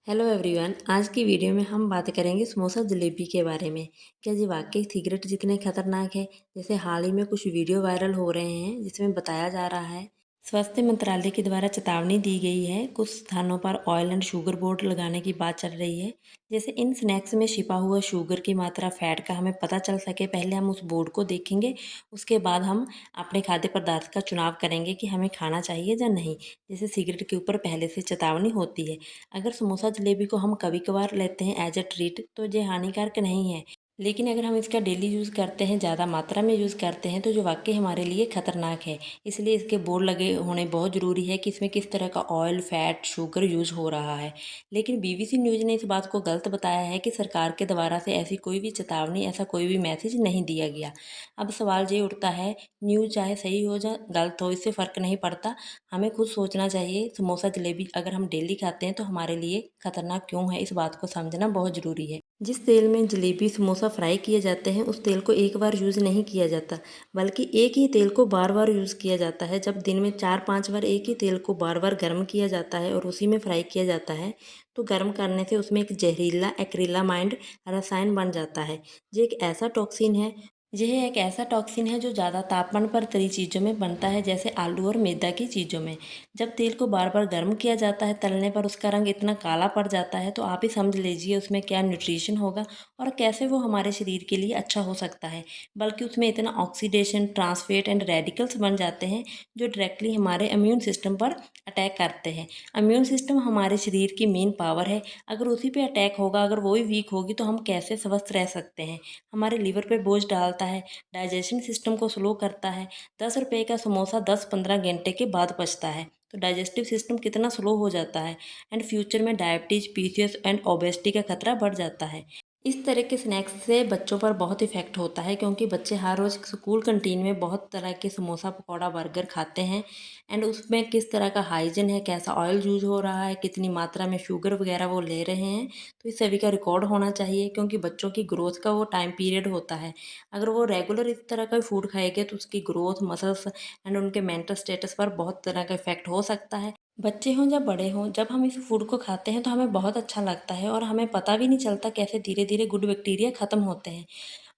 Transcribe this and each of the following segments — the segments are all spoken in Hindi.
Hello everyone. आज की वीडियो में हम बात करेंगे समोसा जलेबी के बारे में। क्या ये वाकई सिगरेट जितने खतरनाक है जैसे हाल ही में कुछ वीडियो वायरल हो रहे हैं जिसमें बताया जा रहा है। स्वास्थ्य मंत्रालय के द्वारा चेतावनी दी गई है, कुछ स्थानों पर ऑयल एंड शुगर बोर्ड लगाने की बात चल रही है। जैसे इन स्नैक्स में छिपा हुआ शुगर की मात्रा, फैट का हमें पता चल सके, पहले हम उस बोर्ड को देखेंगे। उसके बाद हम अपने खाद्य पदार्थ का चुनाव करेंगे कि हमें खाना चाहिए या नहीं। जैसे सिगरेट के ऊपर पहले से चेतावनी होती है। अगर समोसा जलेबी को हम कभी कभार लेते हैं एज अ ट्रीट तो ये हानिकारक नहीं है, लेकिन अगर हम इसका डेली यूज़ करते हैं, ज़्यादा मात्रा में यूज़ करते हैं, तो जो वाकई हमारे लिए खतरनाक है। इसलिए इसके बोर्ड लगे होने बहुत ज़रूरी है कि इसमें किस तरह का ऑयल, फैट, शुगर यूज़ हो रहा है। लेकिन बीबीसी न्यूज़ ने इस बात को गलत बताया है कि सरकार के द्वारा से ऐसी कोई भी चेतावनी, ऐसा कोई भी मैसेज नहीं दिया गया। अब सवाल ये उठता है, न्यूज़ चाहे सही हो या गलत हो, इससे फ़र्क नहीं पड़ता। हमें खुद सोचना चाहिए, समोसा जलेबी अगर हम डेली खाते हैं तो हमारे लिए खतरनाक क्यों है, इस बात को समझना बहुत ज़रूरी है। जिस तेल में जलेबी, समोसा फ्राई किए जाते हैं उस तेल को एक बार यूज़ नहीं किया जाता, बल्कि एक ही तेल को बार बार यूज़ किया जाता है। जब दिन में 4-5 बार एक ही तेल को बार बार गर्म किया जाता है और उसी में फ्राई किया जाता है, तो गर्म करने से उसमें एक जहरीला एक्रिलामाइड रसायन बन जाता है। ये एक ऐसा टॉक्सिन है, यह एक ऐसा टॉक्सिन है जो ज़्यादा तापमान पर तली चीज़ों में बनता है, जैसे आलू और मैदा की चीज़ों में। जब तेल को बार बार गर्म किया जाता है, तलने पर उसका रंग इतना काला पड़ जाता है, तो आप ही समझ लीजिए उसमें क्या न्यूट्रिशन होगा और कैसे वो हमारे शरीर के लिए अच्छा हो सकता है। बल्कि उसमें इतना ऑक्सीडेशन, ट्रांसफेट एंड रेडिकल्स बन जाते हैं जो डायरेक्टली हमारे इम्यून सिस्टम पर अटैक करते हैं। इम्यून सिस्टम हमारे शरीर की मेन पावर है। अगर उसी पे अटैक होगा, अगर वो ही वीक होगी, तो हम कैसे स्वस्थ रह सकते हैं। हमारे लीवर पे बोझ डालता है, डाइजेशन सिस्टम को स्लो करता है। 10 रुपये का समोसा 10-15 घंटे के बाद पचता है, तो डाइजेस्टिव सिस्टम कितना स्लो हो जाता है। एंड फ्यूचर में डायबिटीज, पीसीओएस एंड ओबेसिटी का खतरा बढ़ जाता है। इस तरह के स्नैक्स से बच्चों पर बहुत इफेक्ट होता है, क्योंकि बच्चे हर रोज़ स्कूल कंटीन में बहुत तरह के समोसा, पकौड़ा, बर्गर खाते हैं। एंड उसमें किस तरह का हाइजीन है, कैसा ऑयल यूज़ हो रहा है, कितनी मात्रा में शुगर वगैरह वो ले रहे हैं, तो इस सभी का रिकॉर्ड होना चाहिए। क्योंकि बच्चों की ग्रोथ का वो टाइम पीरियड होता है। अगर वो रेगुलर इस तरह का फूड खाएंगे तो उसकी ग्रोथ, मसल्स एंड उनके मेंटल स्टेटस पर बहुत तरह का इफेक्ट हो सकता है। बच्चे हों या बड़े हों, जब हम इस फूड को खाते हैं तो हमें बहुत अच्छा लगता है और हमें पता भी नहीं चलता कैसे धीरे धीरे गुड बैक्टीरिया ख़त्म होते हैं।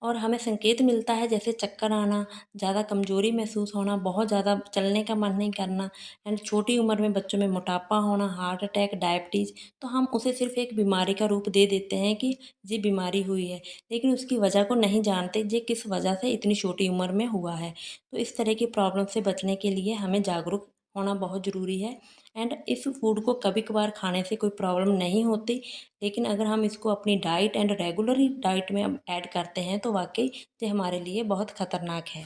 और हमें संकेत मिलता है जैसे चक्कर आना, ज़्यादा कमज़ोरी महसूस होना, बहुत ज़्यादा चलने का मन नहीं करना, एंड छोटी उम्र में बच्चों में मोटापा होना, हार्ट अटैक, डायबिटीज़। तो हम उसे सिर्फ एक बीमारी का रूप दे देते हैं कि ये बीमारी हुई है, लेकिन उसकी वजह को नहीं जानते ये किस वजह से इतनी छोटी उम्र में हुआ है। तो इस तरह की प्रॉब्लम से बचने के लिए हमें जागरूक होना बहुत ज़रूरी है। एंड इस फूड को कभी कभार खाने से कोई प्रॉब्लम नहीं होती, लेकिन अगर हम इसको अपनी डाइट एंड रेगुलर डाइट में ऐड करते हैं तो वाकई ये हमारे लिए बहुत खतरनाक है।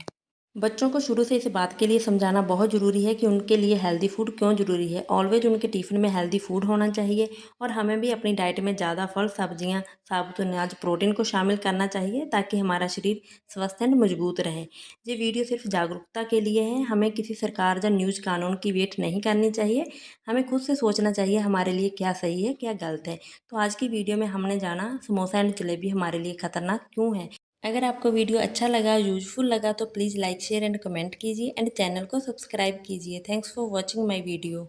बच्चों को शुरू से इस बात के लिए समझाना बहुत ज़रूरी है कि उनके लिए हेल्दी फूड क्यों ज़रूरी है। ऑलवेज उनके टिफ़िन में हेल्दी फूड होना चाहिए और हमें भी अपनी डाइट में ज़्यादा फल, सब्जियां, साबुत अनाज, प्रोटीन को शामिल करना चाहिए, ताकि हमारा शरीर स्वस्थ एंड मजबूत रहे। ये वीडियो सिर्फ जागरूकता के लिए है, हमें किसी सरकार या न्यूज़ कानून की वेट नहीं करनी चाहिए। हमें खुद से सोचना चाहिए हमारे लिए क्या सही है, क्या गलत है। तो आज की वीडियो में हमने जाना समोसा एंड जलेबी हमारे लिए खतरनाक क्यों है। अगर आपको वीडियो अच्छा लगा, यूजफुल लगा, तो please like, share and comment कीजिए एंड चैनल को सब्सक्राइब कीजिए। Thanks for watching my video.